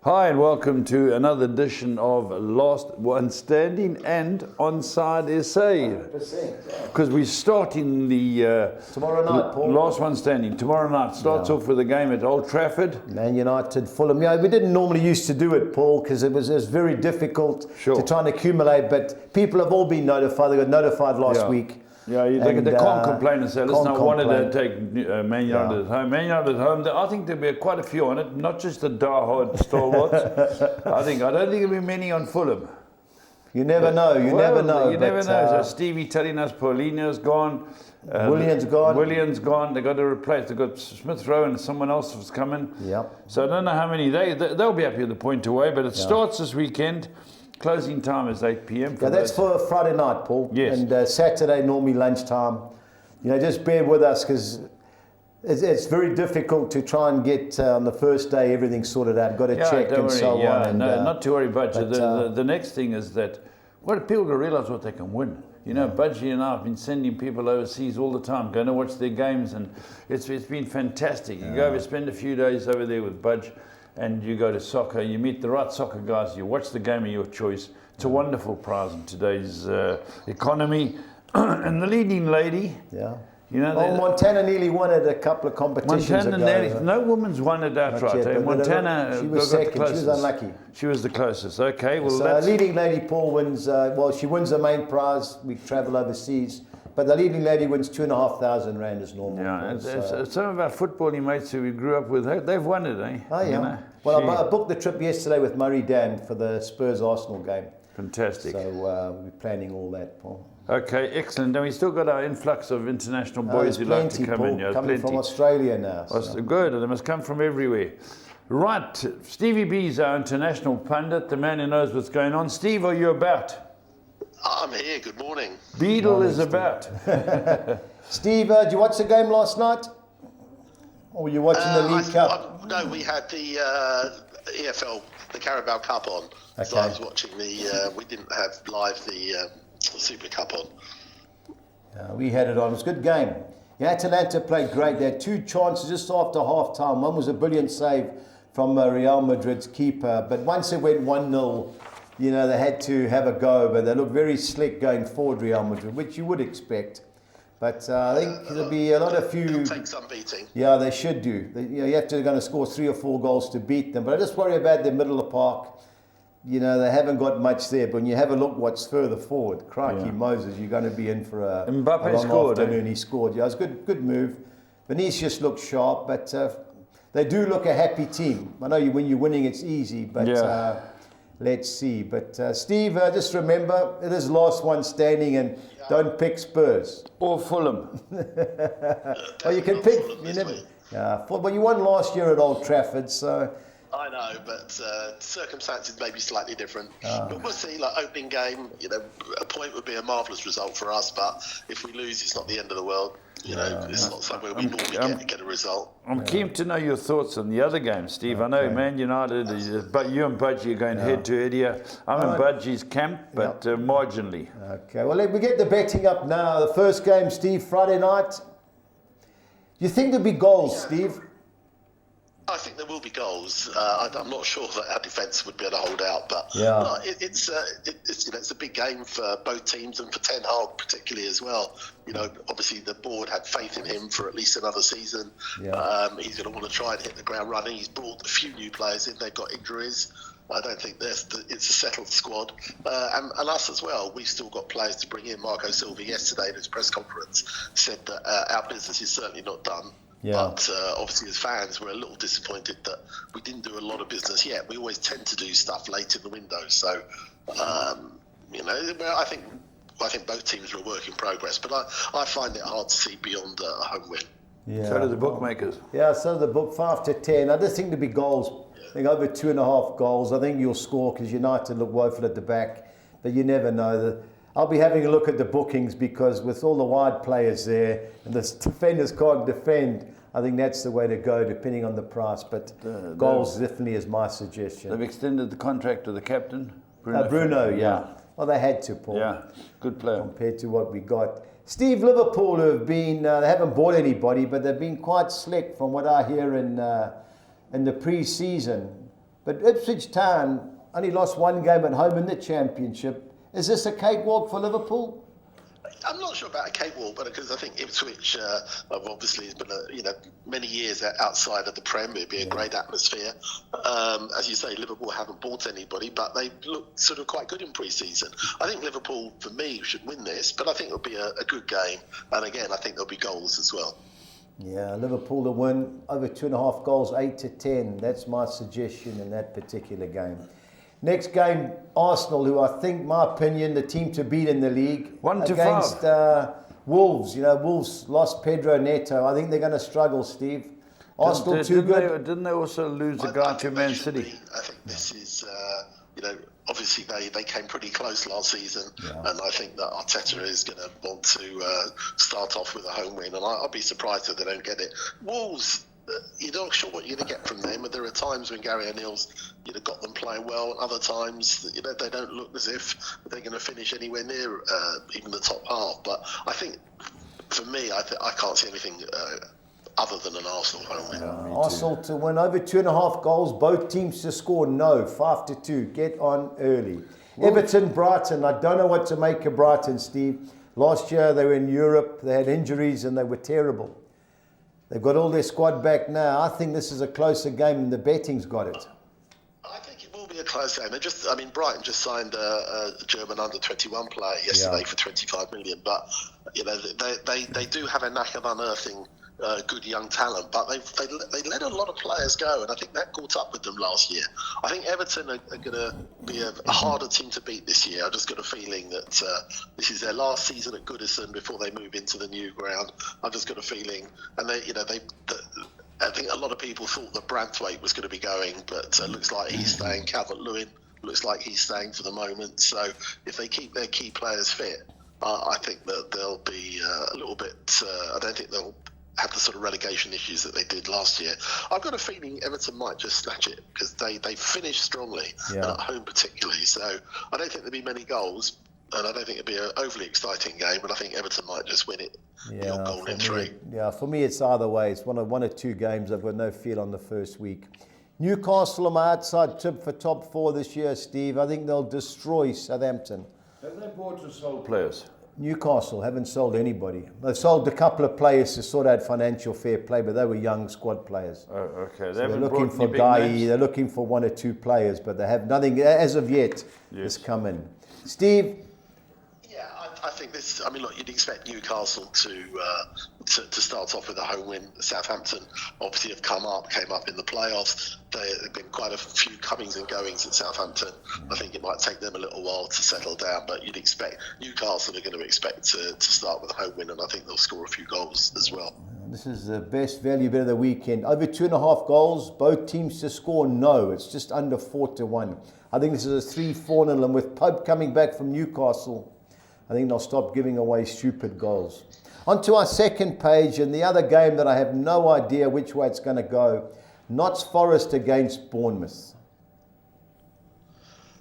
Hi and welcome to another edition of Last One Standing and Onside SA. Because we're starting the tomorrow night, Paul. Last One Standing. Tomorrow night starts off with a game at Old Trafford. Man United, Fulham. Yeah, we didn't normally used to do it, Paul, because it was very difficult to try and accumulate. But people have all been notified. They got notified last week. Yeah, they can't complain and say, listen, I wanted to take Man United at home. Man United at home, I think there'll be quite a few on it, not just the die-hard stalwarts. I don't think there'll be many on Fulham. You never know, you never know. You never know. So Stevie telling us Paulinho's gone. Williams gone. Williams gone. They've got to replace. They've got Smith Rowe and someone else was coming. Yep. So I don't know how many. They'll be happy with the point away, but it starts this weekend. Closing time is 8 p.m. Yeah, that's for Friday night, Paul. Yes. And Saturday, normally lunchtime. You know, just bear with us because it's very difficult to try and get on the first day everything sorted out. Got to check and so on. And, not to worry, Budgie. The next thing is that people to realise what they can win. You know, Budgie and I have been sending people overseas all the time, going to watch their games, and it's been fantastic. You go over, spend a few days over there with Budge, and you go to soccer, you meet the right soccer guys, you watch the game of your choice. It's a wonderful prize in today's economy. And the leading lady, you know, Montana nearly won at a couple of competitions ago. No woman's won it outright. Montana, she was second. She was unlucky. She was the closest. Okay, well, so leading lady, Paul, wins. She wins the main prize. We travel overseas, but the leading lady wins R2,500 as normal. Yeah, some of our footballing mates who we grew up with, they've won it, eh? Oh yeah. You know? Well, I booked the trip yesterday with Murray Dan for the Spurs Arsenal game. Fantastic. So we're planning all that, Paul. Okay, excellent. Then we still got our influx of international boys who like to come in. Coming from Australia now. So. Good, they must come from everywhere. Right, Stevie B's our international pundit, the man who knows what's going on. Steve, are you about? I'm here, good morning. Beadle is about. Steve, did you watch the game last night? Or were you watching the League Cup? No, we had the EFL, the Carabao Cup on. Okay. So I was watching we didn't have live the Super Cup on. We had it on. It was a good game. Yeah, Atalanta played great. They had two chances just after half time. One was a brilliant save from Real Madrid's keeper. But once it went 1-0, you know, they had to have a go. But they looked very slick going forward, Real Madrid, which you would expect. But I think there'll be a lot of few. They'll take some beating. Yeah, they should do. You have to going to score 3 or 4 goals to beat them. But I just worry about the middle of the park. You know, they haven't got much there. But when you have a look what's further forward, crikey Moses, you're going to be in for a long scored, afternoon. He scored. Yeah, it was a good move. Vinicius looked sharp, but they do look a happy team. I know when you're winning, it's easy, but let's see. But Steve, just remember, it is last one standing, and don't pick Spurs. Or Fulham. Well, you can pick. You never. Well, you won last year at Old Trafford, so. I know, but circumstances may be slightly different. But we'll see. Like opening game, you know, a point would be a marvellous result for us. But if we lose, it's not the end of the world. You know, it's not somewhere we normally get a result. I'm keen to know your thoughts on the other game, Steve. I know Man United, but you and Budgie are going head to head here. I'm in Budgie's camp, but marginally. Okay, well, we get the betting up now. The first game, Steve, Friday night. Do you think there'll be goals, Steve? I think there will be goals. I'm not sure that our defence would be able to hold out, but it's a big game for both teams and for Ten Hag particularly as well. You know, obviously the board had faith in him for at least another season. He's going to want to try and hit the ground running. He's brought a few new players in. They've got injuries. I don't think it's a settled squad. And us as well. We've still got players to bring in. Marco Silva yesterday in his press conference said that our business is certainly not done. But obviously as fans, we're a little disappointed that we didn't do a lot of business yet. We always tend to do stuff late in the window. So, you know, I think both teams are a work in progress. But I find it hard to see beyond a home win. Yeah. So do the bookmakers. Yeah, so the book 5 to 10. I just think there'll be goals. I think over 2.5 goals. I think you'll score because United look woeful at the back. But you never know. I'll be having a look at the bookings because with all the wide players there and the defenders can't defend, I think that's the way to go depending on the price. But goals definitely is my suggestion. They've extended the contract with the captain. Bruno, yeah. Well, they had to, Paul. Yeah, good player. Compared to what we got. Steve, Liverpool have been, they haven't bought anybody, but they've been quite slick from what I hear in the pre-season. But Ipswich Town only lost one game at home in the Championship. Is this a cakewalk for Liverpool? I'm not sure about a cakewalk, but because I think Ipswich have obviously been, many years outside of the Prem. It'd be a great atmosphere. As you say, Liverpool haven't bought anybody, but they look sort of quite good in pre-season. I think Liverpool, for me, should win this, but I think it'll be a good game. And again, I think there'll be goals as well. Yeah, Liverpool to win over 2.5 goals, 8-10. That's my suggestion in that particular game. Next game, Arsenal, who I think, my opinion, the team to beat in the league. 1-5 against Wolves. Wolves lost Pedro Neto. I think they're going to struggle, Steve. Arsenal too good. Didn't they also lose a guy to Man City? I think this is, obviously they came pretty close last season, and I think that Arteta is going to want to start off with a home win, and I'll be surprised if they don't get it. Wolves, you're not sure what you're going to get from them, but there are times when Gary O'Neill's got them playing well, and other times they don't look as if they're going to finish anywhere near even the top half. But I think, for me, I can't see anything other than an Arsenal home win. Arsenal to win over 2.5 goals, both teams to score 5-2. Get on early. Everton, Brighton. I don't know what to make of Brighton, Steve. Last year they were in Europe, they had injuries and they were terrible. They've got all their squad back now. I think this is a closer game and the betting's got it. I think it will be a close game. Brighton just signed a German under-21 player yesterday for 25 million. But they do have a knack of unearthing good young talent, but they let a lot of players go, and I think that caught up with them last year. I think Everton are going to be a harder team to beat this year. I just got a feeling that this is their last season at Goodison before they move into the new ground. I've just got a feeling, and I think a lot of people thought that Branthwaite was going to be going, but looks like he's staying. Calvert-Lewin looks like he's staying for the moment. So if they keep their key players fit, I think that they'll be a little bit. I don't think they'll have the sort of relegation issues that they did last year. I've got a feeling Everton might just snatch it because they finished strongly, and at home particularly. So I don't think there'll be many goals, and I don't think it'll be an overly exciting game, but I think Everton might just win it. Goal in 3. For me it's either way. It's one or two games. I've got no feel on the first week. Newcastle, on my outside tip for top 4 this year, Steve. I think they'll destroy Southampton. Have they bought or sold players? Newcastle haven't sold anybody. They've sold a couple of players to sort out financial fair play, but they were young squad players. Oh, okay. So they're looking for Guy. They're looking for 1 or 2 players, but they have nothing as of yet has come in. Steve? Yeah, I think this. I mean, look, you'd expect Newcastle to start off with a home win. Southampton obviously came up in the playoffs. There've been quite a few comings and goings at Southampton. I think it might take them a little while to settle down, but you'd expect Newcastle are going to expect to start with a home win, and I think they'll score a few goals as well. This is the best value bet of the weekend. Over 2.5 goals, both teams to score it's just under 4-1. I think this is a 3-4-0, and with Pope coming back from Newcastle, I think they'll stop giving away stupid goals. On to our second page, and the other game that I have no idea which way it's going to go. Notts Forest against Bournemouth.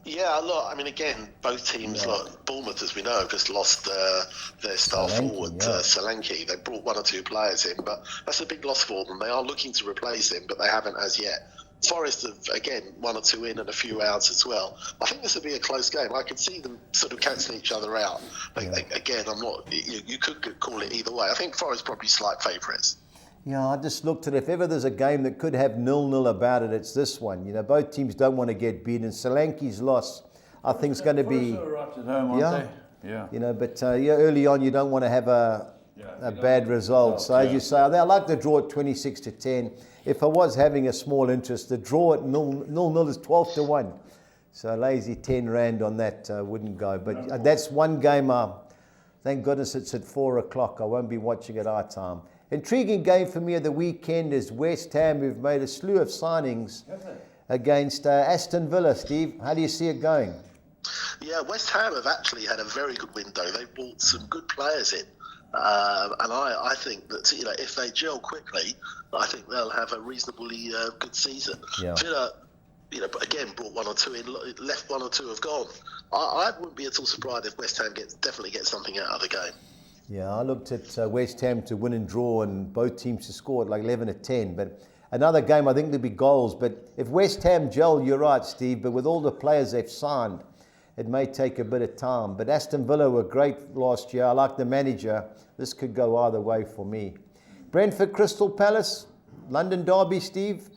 Yeah, look, I mean, again, both teams, Bournemouth, as we know, have just lost their star forward, Solanke. They brought 1 or 2 players in, but that's a big loss for them. They are looking to replace him, but they haven't as yet. Forest have, again, 1 or 2 in and a few out as well. I think this will be a close game. I could see them sort of cancelling each other out. Again, I'm not. You could call it either way. I think Forest probably slight favourites. Yeah, I just looked at it. If ever there's a game that could have 0-0 about it, it's this one. Both teams don't want to get beaten. Solanke's loss, I think, is going to be. Forest are right at home, aren't they? Yeah. But early on, you don't want to have a bad result. So as you say, I like the draw at 26-10. If I was having a small interest, the draw at 0-0 is 12-1. So a lazy 10 rand on that wouldn't go. But that's one game. Thank goodness it's at 4 o'clock. I won't be watching at our time. Intriguing game for me of the weekend is West Ham, who've made a slew of signings against Aston Villa. Steve, how do you see it going? Yeah, West Ham have actually had a very good window. They've brought some good players in. And I think that if they gel quickly, I think they'll have a reasonably good season. Villa, again, brought 1 or 2 in, left 1 or 2 have gone. I wouldn't be at all surprised if West Ham definitely get something out of the game. Yeah, I looked at West Ham to win and draw, and both teams to score at like 11-10. But another game, I think there'll be goals. But if West Ham gel, you're right, Steve, but with all the players they've signed, it may take a bit of time. But Aston Villa were great last year. I like the manager. This could go either way for me. Brentford, Crystal Palace, London derby, Steve?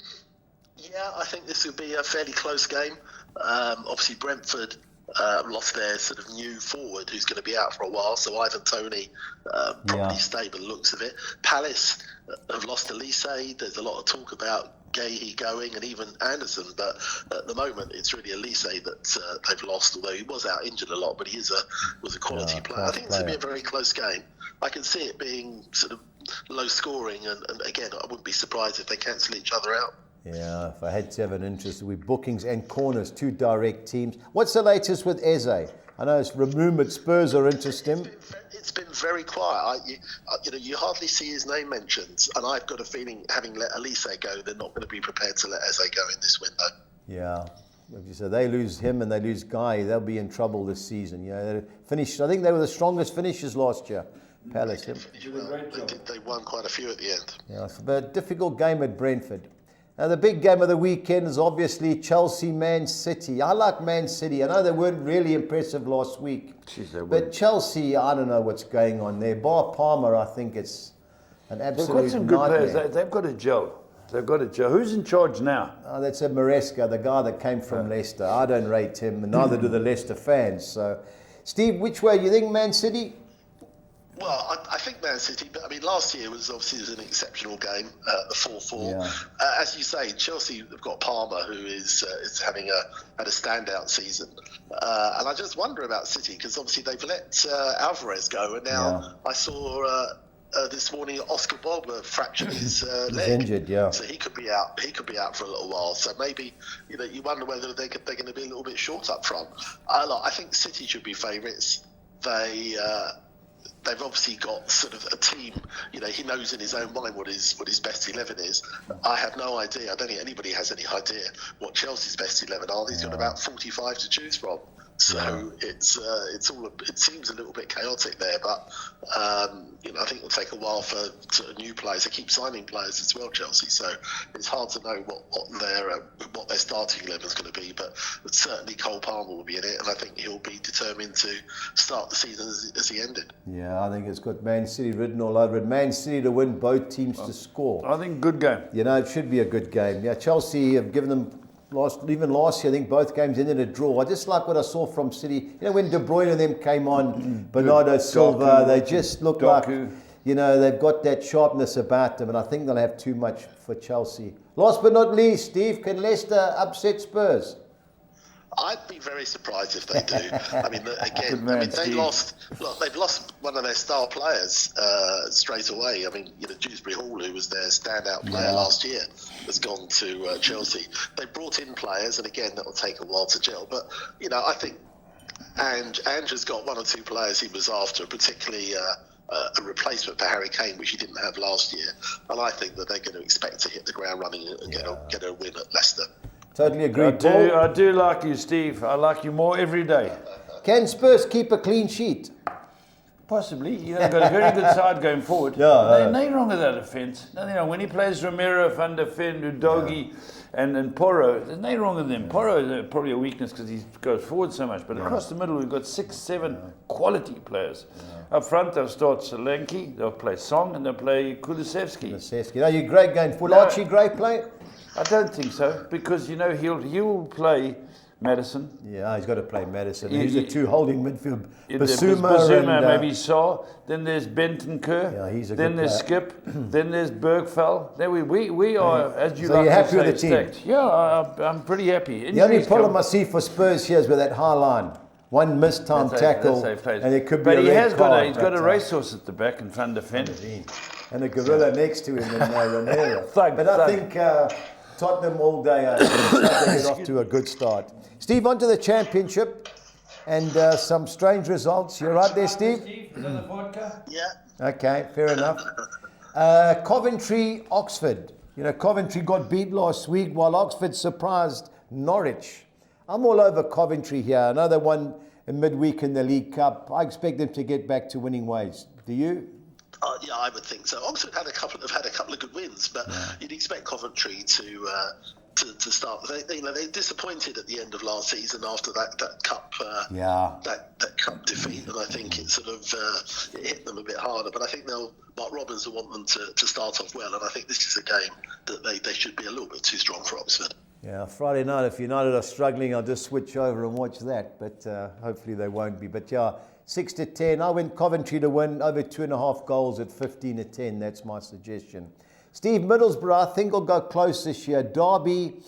Yeah, I think this will be a fairly close game. Obviously, Brentford lost their sort of new forward who's going to be out for a while, so Ivan Toney probably stay by the looks of it. Palace have lost Elise. There's a lot of talk about Gahey going and even Anderson, but at the moment it's really Elise that they've lost, although he was out injured a lot, but he was a quality player. I think it's going to be a very close game. I can see it being sort of low scoring, and again, I wouldn't be surprised if they cancel each other out. Yeah, if I had to have an interest, with bookings and corners, 2 direct teams. What's the latest with Eze? I know it's rumoured Spurs are interested in. It's been very quiet. You hardly see his name mentioned, and I've got a feeling, having let Elise go, they're not going to be prepared to let Eze go in this window. Yeah. So they lose him and they lose Guy, they'll be in trouble this season. They finished. I think they were the strongest finishers last year. Palace. They won quite a few at the end. Yeah, but a difficult game at Brentford. Now, the big game of the weekend is obviously Chelsea-Man City. I like Man City. I know they weren't really impressive last week. But Chelsea, I don't know what's going on there. Bar Palmer, I think it's an absolute nightmare. They've got some good players. They've got a gel. They've got a gel. Who's in charge now? Oh, that's a Maresca, the guy that came from Leicester. I don't rate him, and neither do the Leicester fans. So, Steve, which way? You think Man City? Well, I think Man City, but I mean, last year was obviously an exceptional game, the 4-4. Yeah. As you say, Chelsea have got Palmer, who is having had a standout season. And I just wonder about City, because obviously they've let Alvarez go, and now I saw this morning Oscar Bob fractured his leg. He's injured, yeah. So he could be out. He could be out for a little while. So maybe you wonder whether they're going to be a little bit short up front. I think City should be favourites. They've obviously got sort of a team, he knows in his own mind what his best 11 is. I have no idea. I don't think anybody has any idea what Chelsea's best 11 are. He's got about 45 to choose from. So it seems a little bit chaotic there, but I think it'll take a while for sort of new players. They keep signing players as well, Chelsea. So it's hard to know what their starting 11 is going to be. But certainly Cole Palmer will be in it, and I think he'll be determined to start the season as he ended. Yeah, I think it's got Man City written all over it. Man City to win, both teams to score. I think good game. It should be a good game. Yeah, Chelsea have given them. Even last year, I think both games ended a draw. I just like what I saw from City. When De Bruyne and them came on, Bernardo Silva, they just look like, they've got that sharpness about them, and I think they'll have too much for Chelsea. Last but not least, Steve, can Leicester upset Spurs? I'd be very surprised if they do. I mean, again, they've lost one of their star players straight away. I mean, Dewsbury Hall, who was their standout player last year, has gone to Chelsea. They brought in players, and again, that will take a while to gel. But I think Ange has got one or two players he was after, particularly a replacement for Harry Kane, which he didn't have last year. And I think that they're going to expect to hit the ground running and get a win at Leicester. Totally agree. I do like you, Steve. I like you more every day. Can Spurs keep a clean sheet? Possibly. They've got a very good side going forward. There's nothing wrong with that defence. Nothing wrong. When he plays Romero, Van der Ven, Udogie, and Porro, there's nothing wrong with them. Porro is probably a weakness because he goes forward so much. But across the middle, we've got 6, 7 quality players. Up front, they'll start Solanke, they'll play Song, and they'll play Kulusevski. You're great going forward. Archie, great play? I don't think so, because he'll play Madison. Yeah, he's got to play Madison. He's the two holding midfield. Basuma, maybe Saar. Then there's Bentancur. Yeah, he's a then good there's player. Skip. Then there's Bergfell. Then we are, as you so like you're happy to say, with the team? stacked. Yeah, I'm pretty happy. The only problem I see for Spurs here is with that high line. One missed time tackle, and it could be a red card. He's got a racehorse at the back in Van der Ven. And a gorilla next to him in Romero. But I think Tottenham all day are get off to a good start. Steve, on to the championship and some strange results. You're right there, Steve? Is that the vodka? Yeah. Okay, fair enough. Coventry, Oxford. Coventry got beat last week while Oxford surprised Norwich. I'm all over Coventry here. I know they won in midweek in the League Cup. I expect them to get back to winning ways. Do you? Yeah, I would think so. Oxford have had a couple of good wins, but you'd expect Coventry to start. They disappointed at the end of last season after that cup that cup defeat, and I think it sort of it hit them a bit harder. But I think Mark Robbins will want them to start off well, and I think this is a game that they should be a little bit too strong for Oxford. Yeah, Friday night, if United are struggling, I'll just switch over and watch that, but hopefully they won't be. But yeah, 6-10. I went Coventry to win over 2.5 goals at 15-10. That's my suggestion. Steve, Middlesbrough, I think will go close this year. Derby,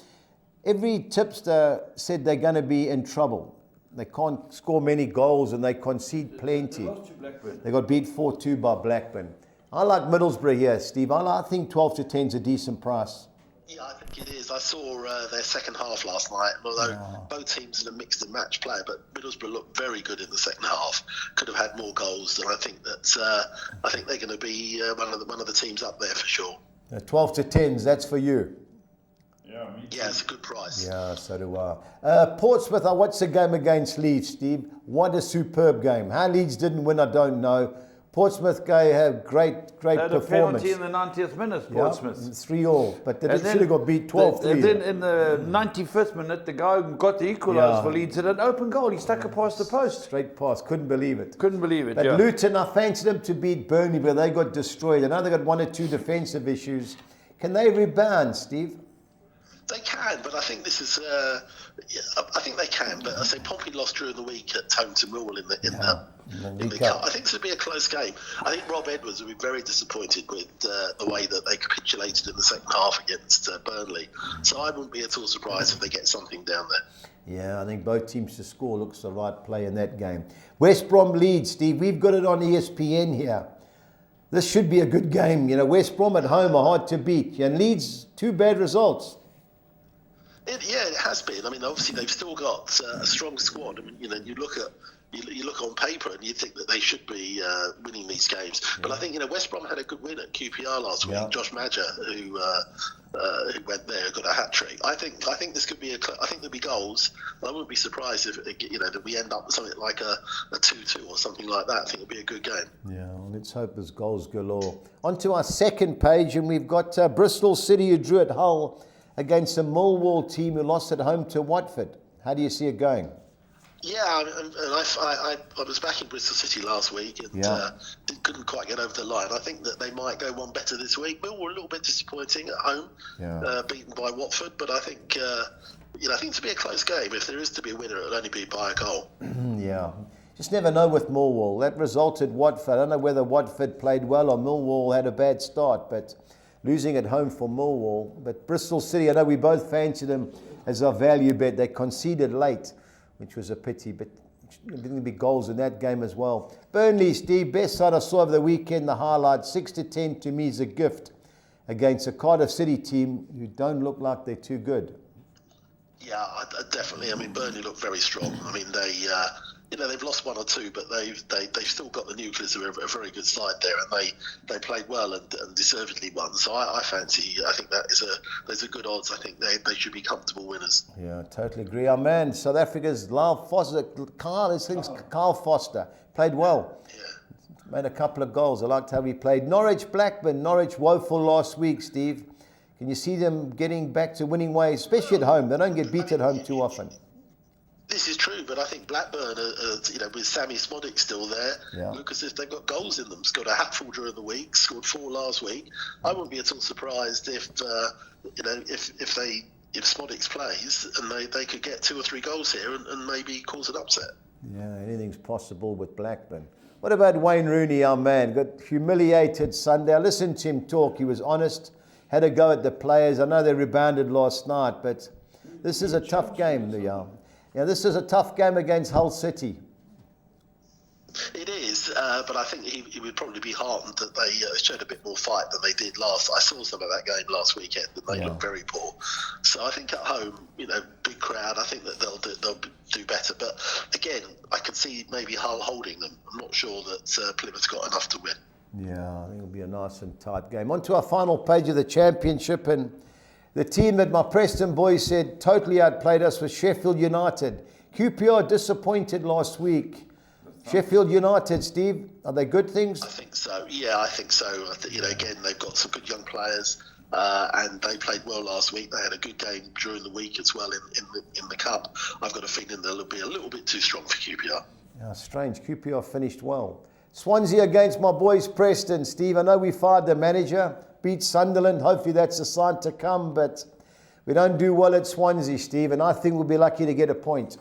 every tipster said they're going to be in trouble. They can't score many goals and they concede plenty. They lost to Blackburn. They got beat 4-2 by Blackburn. I like Middlesbrough here, Steve. I think 12-10 is a decent price. Yeah, I think it is. I saw their second half last night, and although both teams in a mixed and match play, but Middlesbrough looked very good in the second half. Could have had more goals, and I think they're going to be one of the teams up there for sure. 12-10s, that's for you. Yeah, it's a good price. Yeah, so do I. Portsmouth, I watched the game against Leeds, Steve. What a superb game. How Leeds didn't win, I don't know. Portsmouth had great They had performance. a penalty in the 90th minute, Portsmouth. 3-3, but they should have got beat 12-3. And then in the 95th minute, the guy who got the equaliser for Leeds had an open goal. He stuck it past the post. Straight pass, couldn't believe it. But Luton, I fancied them to beat Burnley, but they got destroyed. I know they got 1 or 2 defensive issues. Can they rebound, Steve? They can, but I think this is. I think they can, but I say Pompey lost during the week at home to Millwall in the cup. I think this would be a close game. I think Rob Edwards would be very disappointed with the way that they capitulated in the second half against Burnley. So I wouldn't be at all surprised if they get something down there. Yeah, I think both teams to score looks the right play in that game. West Brom Leeds, Steve. We've got it on ESPN here. This should be a good game. West Brom at home are hard to beat, and Leeds 2 bad results. It has been. I mean, obviously they've still got a strong squad. I mean, you look on paper and you think that they should be winning these games. But I think West Brom had a good win at QPR last week. Josh Madger, who went there, got a hat trick. I think this could be I think there'll be goals. I wouldn't be surprised if that we end up with something like a 2-2 or something like that. I think it'll be a good game. Yeah, well, let's hope there's goals galore. On to our second page, and we've got Bristol City, who drew at Hull against a Millwall team who lost at home to Watford. How do you see it going? Yeah, and I was backing Bristol City last week and couldn't quite get over the line. I think that they might go one better this week. Millwall were a little bit disappointing at home, beaten by Watford, but I think I think to be a close game. If there is to be a winner, it'll only be by a goal. Just never know with Millwall. That resulted Watford. I don't know whether Watford played well or Millwall had a bad start, but losing at home for Millwall. But Bristol City, I know we both fancied them as our value bet. They conceded late, which was a pity, but there didn't be goals in that game as well. Burnley, Steve, best side I saw over the weekend, the highlight, 6-10 to me is a gift against a Cardiff City team who don't look like they're too good. Yeah, definitely. I mean, Burnley look very strong. I mean, they've lost 1 or 2, but they've still got the nucleus of a very good side there, and they played well and deservedly won. So I think there's a good odds. I think they should be comfortable winners. Yeah, totally agree. Our man, South Africa's Kyle Foster played well. Yeah. Made a couple of goals. I liked how he played. Norwich Blackburn. Norwich woeful last week, Steve. Can you see them getting back to winning ways, especially at home? They don't get beat at home too often. This is true, but I think Blackburn, with Sammy Smodic still there, look as if they've got goals in them. Scored a hatful during the week, scored 4 last week. I wouldn't be at all surprised if Smodic plays and they could get 2 or 3 goals here and maybe cause an upset. Yeah, anything's possible with Blackburn. What about Wayne Rooney, our man? Got humiliated Sunday. I listened to him talk. He was honest, had a go at the players. I know they rebounded last night, but this is a tough game, this is a tough game against Hull City. It is, but I think he would probably be heartened that they showed a bit more fight than they did last. I saw some of that game last weekend, and they looked very poor. So I think at home, big crowd, I think that they'll do better. But again, I could see maybe Hull holding them. I'm not sure that Plymouth's got enough to win. Yeah, I think it'll be a nice and tight game. On to our final page of the championship, and the team that my Preston boys said totally outplayed us was Sheffield United. QPR disappointed last week. Sheffield United, Steve, are they good things? I think so. Yeah, I think so. Again, they've got some good young players, and they played well last week. They had a good game during the week as well in the cup. I've got a feeling they'll be a little bit too strong for QPR. Yeah, strange. QPR finished well. Swansea against my boys Preston. Steve, I know we fired the manager, beat Sunderland. Hopefully that's a sign to come, but we don't do well at Swansea, Steve, and I think we'll be lucky to get a point.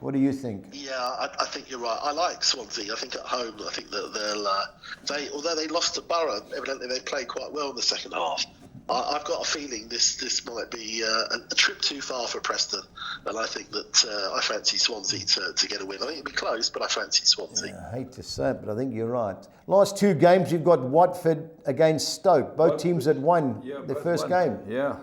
What do you think? Yeah, I think you're right. I like Swansea. I think at home, I think that although they lost to Borough, evidently they played quite well in the second half. I've got a feeling this might be a trip too far for Preston, and I think that I fancy Swansea to get a win. I think it'll be close, but I fancy Swansea. Yeah, I hate to say it, but I think you're right. Last two games, you've got Watford against Stoke. Both teams had won their first game. Yeah.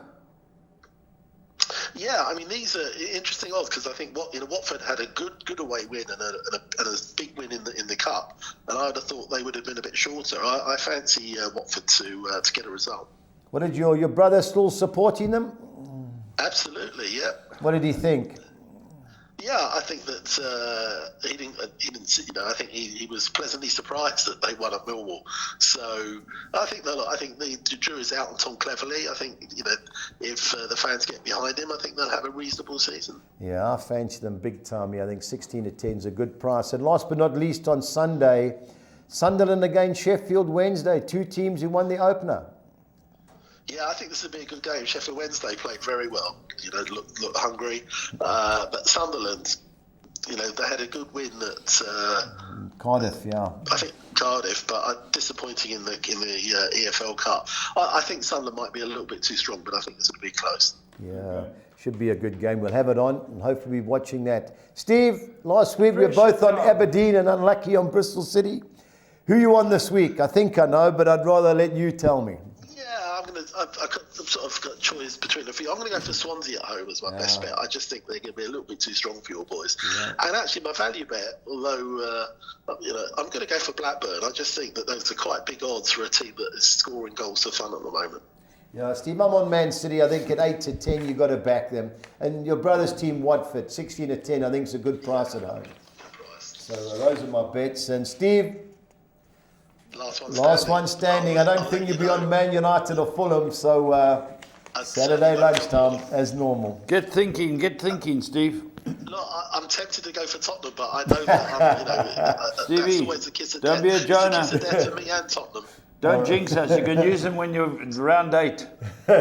Yeah, I mean, these are interesting odds because I think Watford had a good away win and a big win in the cup, and I'd have thought they would have been a bit shorter. I fancy Watford to get a result. What did your brother still supporting them? Absolutely, yeah. What did he think? Yeah, I think that he didn't. I think he was pleasantly surprised that they won at Millwall. So I think the jury's out on Tom Cleverley. I think if the fans get behind him, I think they'll have a reasonable season. Yeah, I fancy them big time. Yeah, I think 16-10 is a good price. And last but not least, on Sunday, Sunderland against Sheffield Wednesday. Two teams who won the opener. Yeah, I think this would be a good game. Sheffield Wednesday played very well. Look hungry. But Sunderland, they had a good win at Cardiff. Yeah, I think Cardiff, but disappointing in the EFL Cup. I think Sunderland might be a little bit too strong, but I think this would be close. Yeah, should be a good game. We'll have it on, and hopefully be watching that. Steve, last week we were both on Aberdeen and unlucky on Bristol City. Who you on this week? I think I know, but I'd rather let you tell me. I've sort of got a choice between a few. I'm going to go for Swansea at home as my best bet. I just think they're going to be a little bit too strong for your boys. Yeah. And actually, my value bet, although I'm going to go for Blackburn. I just think that those are quite big odds for a team that is scoring goals for fun at the moment. Yeah, Steve, I'm on Man City. I think at 8-10 you've got to back them. And your brother's team, Watford, 16-10. I think it's a good price at home. So those are my bets. And Steve. Last one standing. I don't think you'll be on Man United or Fulham, so Saturday lunchtime as normal. Get thinking, Steve. Look, I'm tempted to go for Tottenham, but I know that Stevie, that's always a kiss of don't death. be a Jonah. It's a kiss of death for me and Tottenham. Don't jinx us. You can use them when you're round 8. All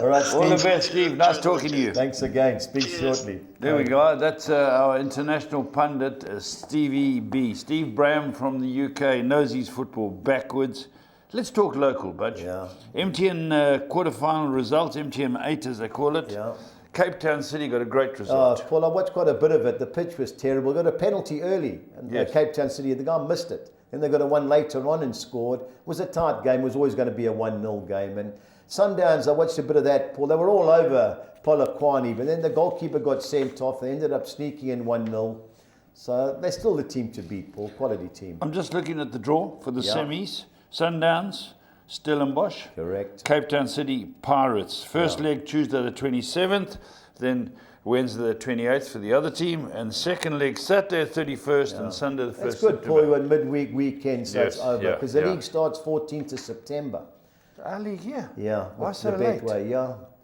right, Steve. All the best, Steve. Nice talking to you. Thanks again. Speak shortly. There we go. That's our international pundit, Stevie B. Steve Bram from the UK knows his football backwards. Let's talk local, Budge. Yeah. MTN quarterfinal results, MTN 8 as they call it. Yeah. Cape Town City got a great result. Well, I watched quite a bit of it. The pitch was terrible. Got a penalty early. And Cape Town City, the guy missed it. Then they got a one later on and scored. It was a tight game. It was always going to be a 1-0 game. And Sundowns, I watched a bit of that, Paul. They were all over Polokwane, but then the goalkeeper got sent off. They ended up sneaking in 1-0. So they're still the team to beat, Paul. Quality team. I'm just looking at the draw for the semis. Sundowns, Stellenbosch. Correct. Cape Town City, Pirates. First leg Tuesday the 27th. Then Wednesday the 28th for the other team, and second leg Saturday 31st and Sunday the 1st. That's good, Paul. We're midweek weekend, so it's over because the league starts 14th of September. Our league, yeah. Why so late?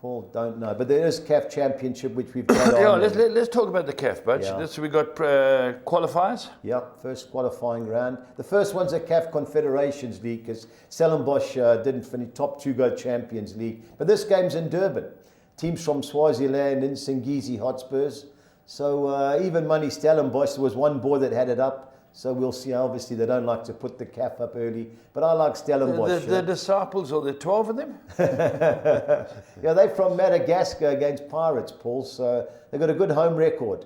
Paul, don't know, but there is CAF Championship which we've got on. Let's talk about the CAF, Budge. We got qualifiers. Yeah, first qualifying round. The first one's a CAF Confederations League because Stellenbosch didn't finish top 2 go Champions League, but this game's in Durban. Teams from Swaziland and Singisi Hotspurs. So even money Stellenbosch, there was one board that had it up. So we'll see. Obviously, they don't like to put the CAF up early. But I like Stellenbosch. The disciples, or the 12 of them? Yeah, they're from Madagascar against Pirates, Paul. So they've got a good home record.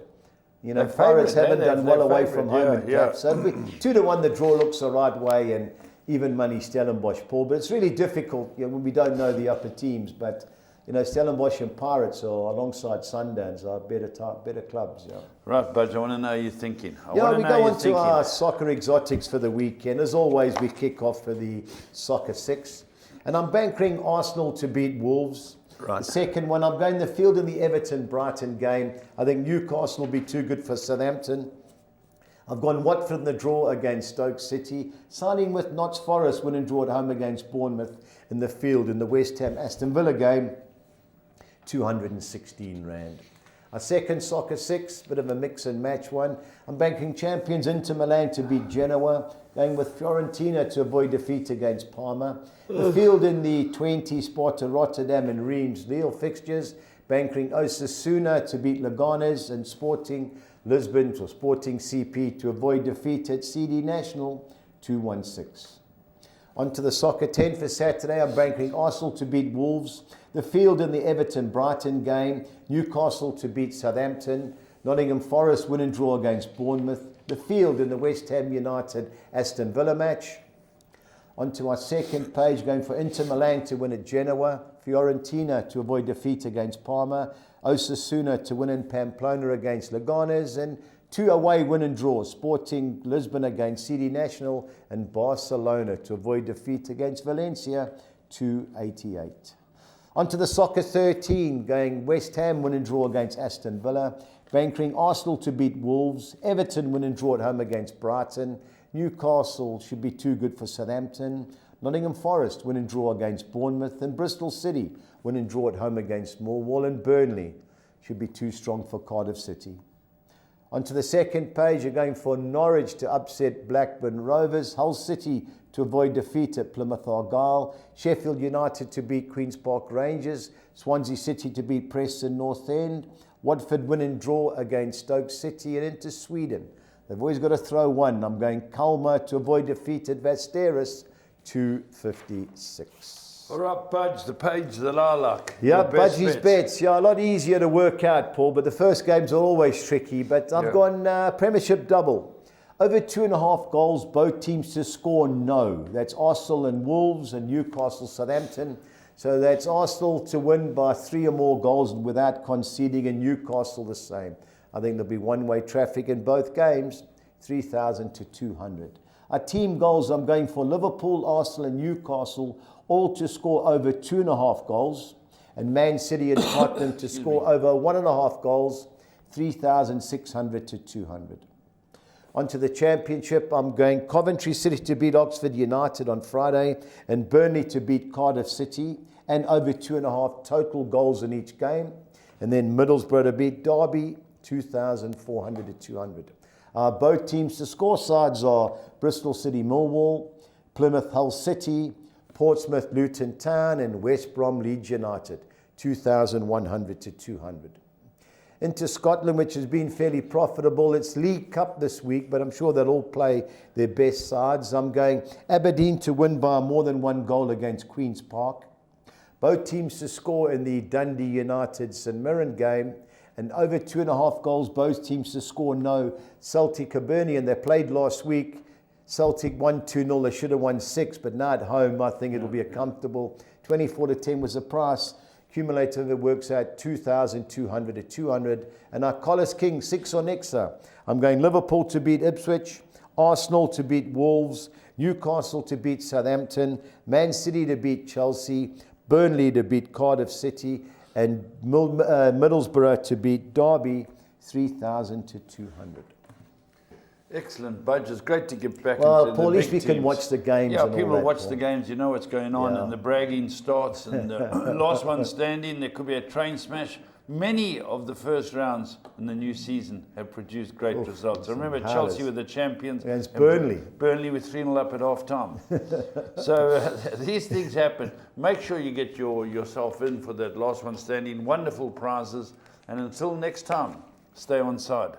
Pirates haven't done well away from home in CAF. So 2-1, the draw looks the right way. And even money Stellenbosch, Paul. But it's really difficult when we don't know the upper teams. But Stellenbosch and Pirates are alongside Sundowns are better clubs. Yeah. Right, Budge, I want to know your thinking. We go on to our soccer exotics for the weekend. As always, we kick off for the Soccer 6. And I'm bankering Arsenal to beat Wolves. Right. The second one, I'm going the field in the Everton-Brighton game. I think Newcastle will be too good for Southampton. I've gone Watford in the draw against Stoke City, signing with Notts Forest, win and draw at home against Bournemouth in the field in the West Ham Aston Villa game, R216. Our second soccer six, bit of a mix and match one. I'm banking champions Inter Milan to beat Genoa, going with Fiorentina to avoid defeat against Parma. The field in the 20 Sparta Rotterdam and Reims Lille fixtures, banking Osasuna to beat Leganes and Sporting Lisbon or Sporting CP to avoid defeat at CD National 216. On to the soccer 10 for Saturday. I'm banking Arsenal to beat Wolves. The field in the Everton-Brighton game. Newcastle to beat Southampton. Nottingham Forest win and draw against Bournemouth. The field in the West Ham United-Aston Villa match. On to our second page, going for Inter Milan to win at Genoa. Fiorentina to avoid defeat against Parma. Osasuna to win in Pamplona against Leganes. And 2 away win and draws, Sporting Lisbon against CD National and Barcelona to avoid defeat against Valencia, 288. On to the soccer 13, going West Ham win and draw against Aston Villa, banking Arsenal to beat Wolves, Everton win and draw at home against Brighton, Newcastle should be too good for Southampton, Nottingham Forest win and draw against Bournemouth, and Bristol City win and draw at home against Millwall, and Burnley should be too strong for Cardiff City. Onto the second page, you're going for Norwich to upset Blackburn Rovers, Hull City to avoid defeat at Plymouth Argyle, Sheffield United to beat Queen's Park Rangers, Swansea City to beat Preston North End, Watford win and draw against Stoke City, and into Sweden. They've always got to throw one. I'm going Kalmar to avoid defeat at Västerås, 256. All right, Budge, the page, the lilac. Yeah, Budgie's bets. Yeah, a lot easier to work out, Paul, but the first games are always tricky. But I've gone Premiership double. Over 2.5 goals, both teams to score no. That's Arsenal and Wolves and Newcastle, Southampton. So that's Arsenal to win by 3 or more goals without conceding, and Newcastle the same. I think there'll be one-way traffic in both games, 3,000 to 200. Our team goals, I'm going for Liverpool, Arsenal and Newcastle, all to score over 2.5 goals, and Man City and Tottenham to score over 1.5 goals, 3,600 to 200. On to the Championship, I'm going Coventry City to beat Oxford United on Friday, and Burnley to beat Cardiff City, and over 2.5 total goals in each game. And then Middlesbrough to beat Derby, 2,400 to 200. Both teams to score sides are Bristol City Millwall, Plymouth Hull City, Portsmouth Luton Town, and West Brom Leeds United, 2,100 to 200. Into Scotland, which has been fairly profitable. It's League Cup this week, but I'm sure they'll all play their best sides. I'm going Aberdeen to win by more than 1 goal against Queen's Park. Both teams to score in the Dundee United St Mirren game, and over 2.5 goals, both teams to score no. Celtic Hibernian, they played last week. Celtic won 2-0, they should have won 6, but now at home, I think it'll be a comfortable 24 to 10 was the price. Cumulative, it works out 2,200 to 200. And our Collis King, 6 on Nexa. I'm going Liverpool to beat Ipswich, Arsenal to beat Wolves, Newcastle to beat Southampton, Man City to beat Chelsea, Burnley to beat Cardiff City, and Middlesbrough to beat Derby, 3,000 to 200. Excellent, Budge. It's great to get back into the Paul, at least we teams. Can watch the games. Yeah, and people all that, watch Paul. the games, you know what's going on, and the bragging starts, and the last one standing, there could be a train smash. Many of the first rounds in the new season have produced great results. I remember Chelsea were the champions. Against Burnley. Burnley with 3-0 up at half time. So these things happen. Make sure you get yourself in for that last one standing. Wonderful prizes. And until next time, stay on side.